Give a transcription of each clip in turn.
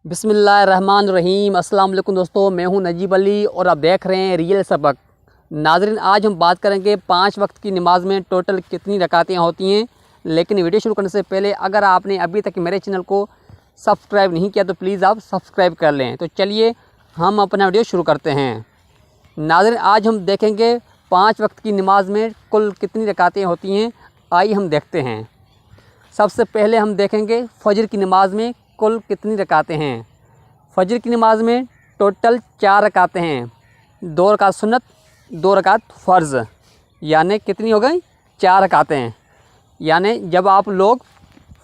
बिस्मिल्लाहिर्रहमानिर्रहीम। अस्सलाम वालेकुम दोस्तों, मैं हूं नजीब अली और आप देख रहे हैं रियल सबक। नाज़रीन, आज हम बात करेंगे 5 वक्त की नमाज में टोटल कितनी रकातें होती हैं। लेकिन वीडियो शुरू करने से पहले अगर आपने अभी तक मेरे चैनल को सब्सक्राइब नहीं किया तो प्लीज़ आप सब्सक्राइब कर लें। तो चलिए हम अपना वीडियो शुरू करते हैं। नाज़रीन, आज हम देखेंगे 5 वक्त की नमाज में कुल कितनी रकातें होती हैं। आइए हम देखते हैं। सबसे पहले हम देखेंगे फ़जर की नमाज में कुल कितनी रकातें हैं। फ़जर की नमाज में टोटल 4 रकातें हैं। 2 रकात सुन्नत, 2 रकात फ़र्ज़, यानी कितनी हो गई? 4 रकातें हैं। यानी जब आप लोग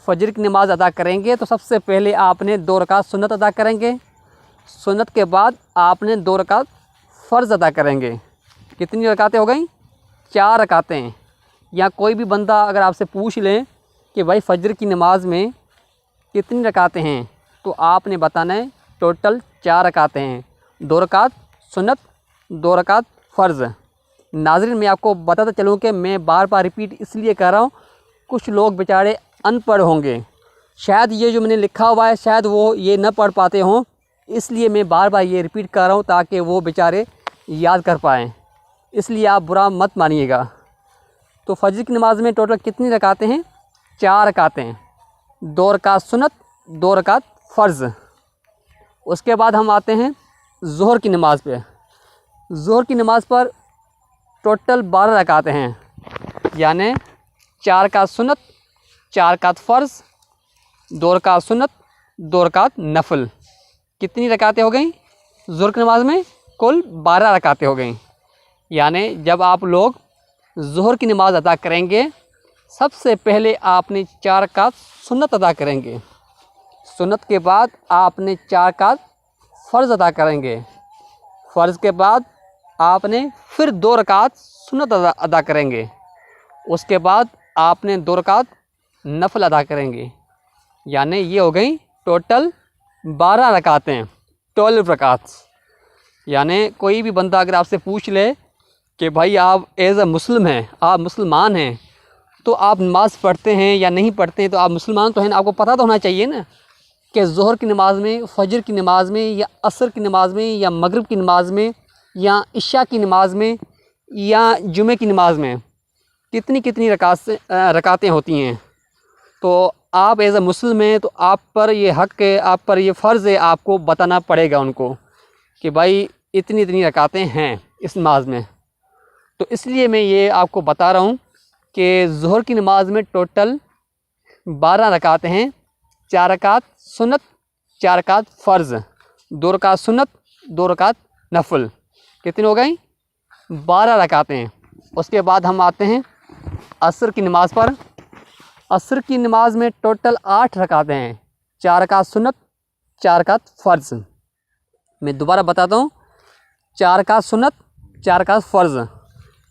फ़जर की नमाज़ अदा करेंगे तो सबसे पहले आपने 2 रकात सुन्नत अदा करेंगे। सुन्नत के बाद आपने 2 रकात फ़र्ज़ अदा करेंगे। कितनी रकातें हो गई? 4 रकातें। या कोई भी बंदा अगर आपसे पूछ ले कि भाई फ़जर की नमाज़ में कितनी रकातें हैं, तो आपने बताना है टोटल 4 रकातें हैं। 2 रकात सुन्नत, 2 रकात फ़र्ज़। नाज़रीन, मैं आपको बताता चलूँ कि मैं बार बार रिपीट इसलिए कर रहा हूँ, कुछ लोग बेचारे अनपढ़ होंगे, शायद ये जो मैंने लिखा हुआ है शायद वो ये न पढ़ पाते हों, इसलिए मैं बार बार ये रिपीट कर रहा हूँ ताकि वो बेचारे याद कर पाएँ। इसलिए आप बुरा मत मानिएगा। तो फ़जर की नमाज़ में टोटल कितनी रकातें हैं? 4 रकातें हैं। 2 रकात सुन्नत, 2 रकात फ़र्ज़। उसके बाद हम आते हैं ज़ोहर की नमाज़ पे। ज़ोहर की नमाज़ पर टोटल 12 रकातें हैं। यानी 4 रकात सुन्नत, 4 रकात फ़र्ज़, 2 रकात सुन्नत, 2 रकात नफल। कितनी रकातें हो गई? ज़ोहर की नमाज़ में कुल 12 रकातें हो गई। यानी जब आप लोग ज़ोहर की नमाज़ अदा करेंगे सबसे पहले आपने 4 रकात सुन्नत अदा करेंगे। सुन्नत के बाद आपने 4 रकात फ़र्ज़ अदा करेंगे। फ़र्ज़ के बाद आपने फिर 2 रकात सुन्नत अदा करेंगे। उसके बाद आपने 2 रकात नफल अदा करेंगे। यानी ये हो गई टोटल 12 रकातें, 12 रकात। यानी कोई भी बंदा अगर आपसे पूछ ले कि भाई आप एज़ अ मुस्लिम हैं, आप मुसलमान हैं, तो आप नमाज़ पढ़ते हैं या नहीं पढ़ते हैं, तो आप मुसलमान तो हैं ना, आपको पता तो होना चाहिए ना कि ज़ोहर की नमाज़ में, फ़जर की नमाज़ में, या असर की नमाज़ में, या मगरिब की नमाज़ में, या इशा की नमाज़ में, या जुमे की नमाज़ में कितनी कितनी रकातें होती हैं। तो आप एज़ अ मुस्लिम हैं तो आप पर ये हक़ है, आप पर ये फ़र्ज़ है, आपको बताना पड़ेगा उनको कि भाई इतनी इतनी रकातें हैं इस नमाज़ में। तो इसलिए मैं ये आपको बता रहा हूँ कि ज़ोहर की नमाज़ में टोटल 12 रकातें हैं। 4 रकात सुन्नत, 4 रकात फ़र्ज़, 2 रकात सुन्नत, 2 रकात नफल। कितनी हो गई? 12 रकातें। उसके बाद हम आते हैं असर की नमाज़ पर। असर की नमाज़ में टोटल 8 रकातें हैं। 4 रकात सुन्नत, 4 रकात फ़र्ज़। मैं दोबारा बताता हूँ, 4 रकात सुन्नत, 4 रकात फ़र्ज़।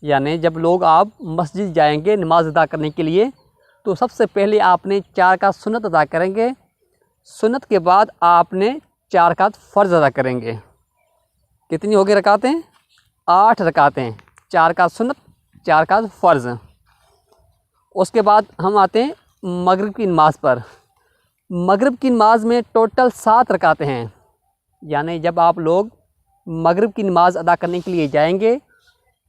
यानी जब लोग आप मस्जिद जाएंगे नमाज़ अदा करने के लिए तो सबसे पहले आपने 4 रकात सुन्नत अदा करेंगे। सुन्नत के बाद आपने 4 रकात फ़र्ज़ अदा करेंगे। कितनी हो गई रकातें? 8 रकातें। 4 रकात सुन्नत, 4 रकात फ़र्ज़। उसके बाद हम आते हैं मगरिब की नमाज़ पर। मगरिब की नमाज़ में टोटल 7 रकातें हैं। यानी जब आप लोग मगरिब की नमाज़ अदा करने के लिए जाएंगे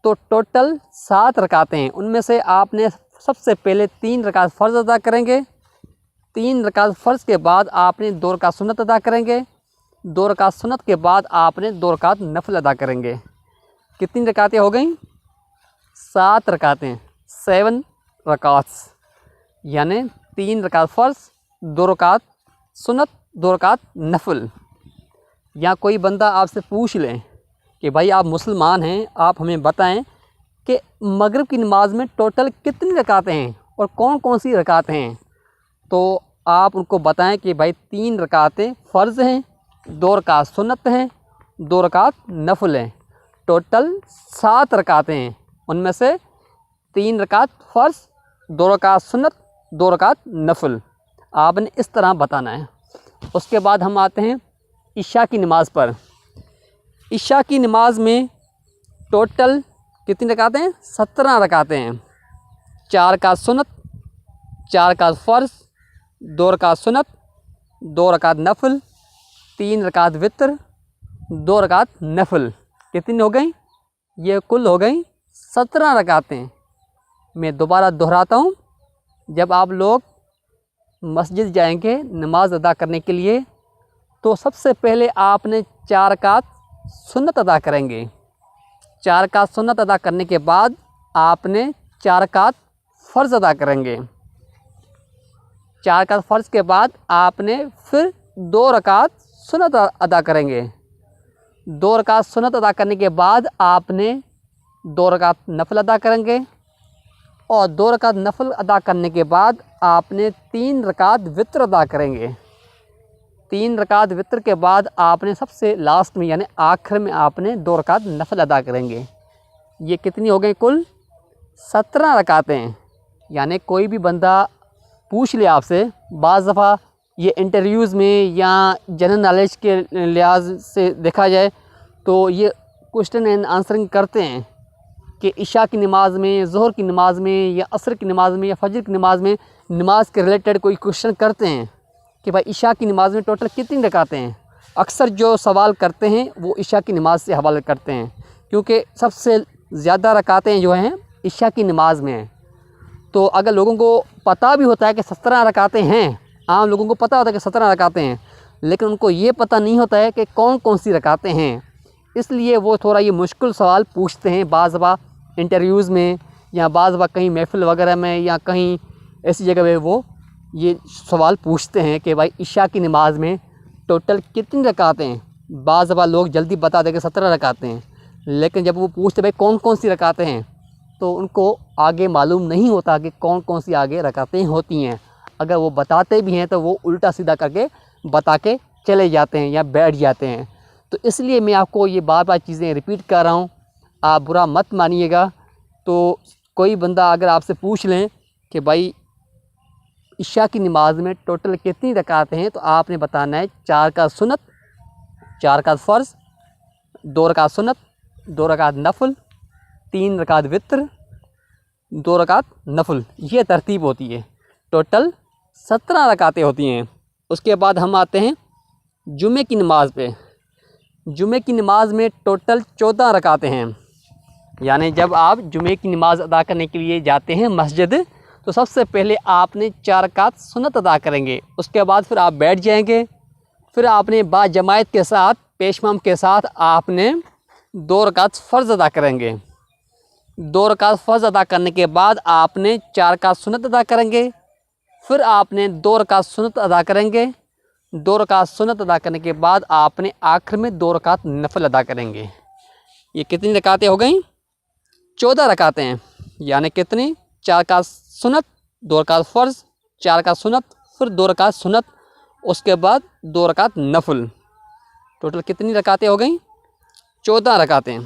तो टोटल 7 रकातें हैं। उनमें से आपने सबसे पहले 3 रकात फ़र्ज़ अदा करेंगे। 3 रकात फ़र्ज़ के बाद आपने 2 रकात सुन्नत अदा करेंगे। 2 रकात सुन्नत के बाद आपने 2 रकात नफल अदा करेंगे। कितनी रकातें हो गई? 7 रकातें, 7 रकात्स। यानी 3 रकात फ़र्ज़, 2 रकात सुन्नत, 2 रकात नफल। या कोई बंदा आपसे पूछ लें कि भाई आप मुसलमान हैं, आप हमें बताएं कि मगरिब की नमाज़ में टोटल कितनी रकातें हैं और कौन कौन सी रकातें हैं, तो आप उनको बताएं कि भाई 3 रकातें फ़र्ज़ हैं, 2 रकात सुन्नत हैं, 2 रकात नफल हैं। टोटल 7 रकातें हैं। उनमें से 3 रकात फ़र्ज़, 2 रकात सुन्नत, 2 रकात नफल। आपने इस तरह बताना है। उसके बाद हम आते हैं इशा की नमाज़ पर। इशा की नमाज़ में टोटल कितनी रकातें हैं? 17 रकातें हैं। 4 रकात सुन्नत, 4 रकात फ़र्ज़, 2 रकात सुन्नत, 2 रकात नफल, 3 रकात वित्र, 2 रकात नफल। कितनी हो गई? ये कुल हो गई 17 रकातें। मैं दोबारा दोहराता हूँ, जब आप लोग मस्जिद जाएंगे नमाज अदा करने के लिए तो सबसे पहले आपने 4 रकात सुन्नत अदा करेंगे। 4 रकात सुन्नत अदा करने के बाद आपने 4 रकात फ़र्ज़ अदा करेंगे। 4 रकात फ़र्ज़ के बाद आपने फिर 2 रकात सुन्नत अदा करेंगे। 2 रकात सुन्नत अदा करने के बाद आपने 2 रकात नफल अदा करेंगे और 2 रकात नफल अदा करने के बाद आपने 3 रकात वित्र अदा करेंगे। 3 रकात वित्र के बाद आपने सबसे लास्ट में यानी आखिर में आपने 2 रकात नफल अदा करेंगे। ये कितनी हो गई? कुल 17 रकातें। यानी कोई भी बंदा पूछ ले आपसे, बाज़ दफ़ा ये इंटरव्यूज़ में या जनरल नॉलेज के लिहाज से देखा जाए तो ये क्वेश्चन एंड आंसरिंग करते हैं कि इशा की नमाज में, ज़ोहर की नमाज में या असर की नमाज में या फजर की नमाज में नमाज के रिलेटेड कोई क्वेश्चन करते हैं कि भाई इशा की नमाज में टोटल कितनी रकातें हैं। अक्सर जो सवाल करते हैं वो इशा की नमाज से हवाला करते हैं, क्योंकि सबसे ज़्यादा रकातें जो हैं इशा की नमाज में हैं। तो अगर लोगों को पता भी होता है कि 17 रकातें हैं, आम लोगों को पता होता है कि 17 रकातें हैं, लेकिन उनको ये पता नहीं होता है कि कौन कौन सी रकातें हैं, इसलिए वो थोड़ा ये मुश्किल सवाल पूछते हैं बाज़ दफ़ा इंटरव्यूज़ में या बाज़ दफ़ा कहीं महफ़िल वगैरह में या कहीं ऐसी जगह पे वो ये सवाल पूछते हैं कि भाई इशा की नमाज में टोटल कितनी रकातें हैं। बाज़ दफ़ा लोग जल्दी बता दें कि 17 रकातें हैं, लेकिन जब वो पूछते भाई कौन कौन सी रकातें हैं तो उनको आगे मालूम नहीं होता कि कौन कौन सी आगे रकातें होती हैं। अगर वो बताते भी हैं तो वो उल्टा सीधा करके बता के चले जाते हैं या बैठ जाते हैं। तो इसलिए मैं आपको ये बार बार चीज़ें रिपीट कर रहा हूँ, आप बुरा मत मानिएगा। तो कोई बंदा अगर आपसे पूछ लें कि भाई इशा की नमाज में टोटल कितनी रकातें हैं तो आपने बताना है 4 रकात सुन्नत, 4 रकात फ़र्ज़, 2 रकात सुन्नत, 2 रकात नफल, 3 रकात वित्र, 2 रकात नफल। ये तरतीब होती है। टोटल 17 रकातें होती हैं। उसके बाद हम आते हैं जुमे की नमाज़ पे। जुमे की नमाज़ में टोटल 14 रकातें हैं। यानी जब आप जुमे की नमाज़ अदा करने के लिए जाते हैं मस्जिद तो सबसे पहले आपने 4 रकात सुन्नत अदा करेंगे। उसके बाद फिर आप बैठ जाएंगे, फिर आपने बाजमायत के साथ पेशमाम के साथ आपने 2 रकात फ़र्ज़ अदा करेंगे। 2 रकात फ़र्ज़ अदा करने के बाद आपने 4 रकात सुन्नत अदा करेंगे, फिर आपने 2 रकात सुन्नत अदा करेंगे। 2 रकात सुन्नत अदा करने के बाद आपने आखिर में 2 रकात नफल अदा करेंगे। ये कितनी रकातें हो गई? 14 रकातें हैं। यानी कितनी? 4 रकात सुन्नत, 2 रकात फ़र्ज़, 4 रकात सुन्नत, फिर 2 रकात सुन्नत, उसके बाद 2 रकात नफल। टोटल कितनी रकातें हो गई? 14 रकातें।